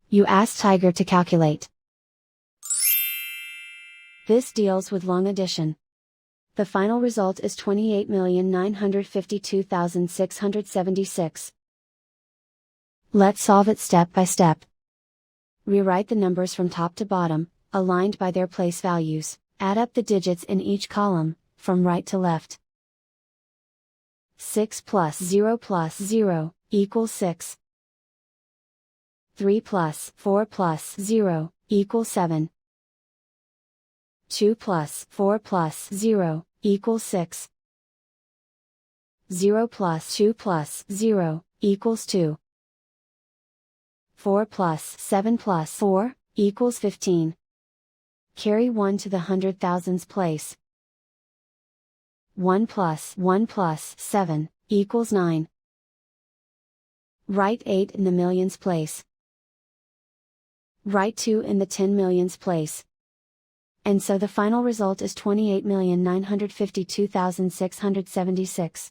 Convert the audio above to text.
You ask Tiger to calculate. This deals with long addition. The final result is 28,952,676. Let's solve it step by step. Rewrite the numbers from top to bottom, aligned by their place values. Add up the digits in each column, from right to left. 6 plus 0 equals 6. 3 plus 4 plus 0 equals 7. 2 plus 4 plus 0 equals 6. 0 plus 2 plus 0 equals 2. 4 plus 7 plus 4 equals 15. Carry 1 to the hundred thousands place. 1 plus 7 equals 9. Write 8 in the millions place. Write 2 in the 10 millions place. And so the final result is 28,952,676.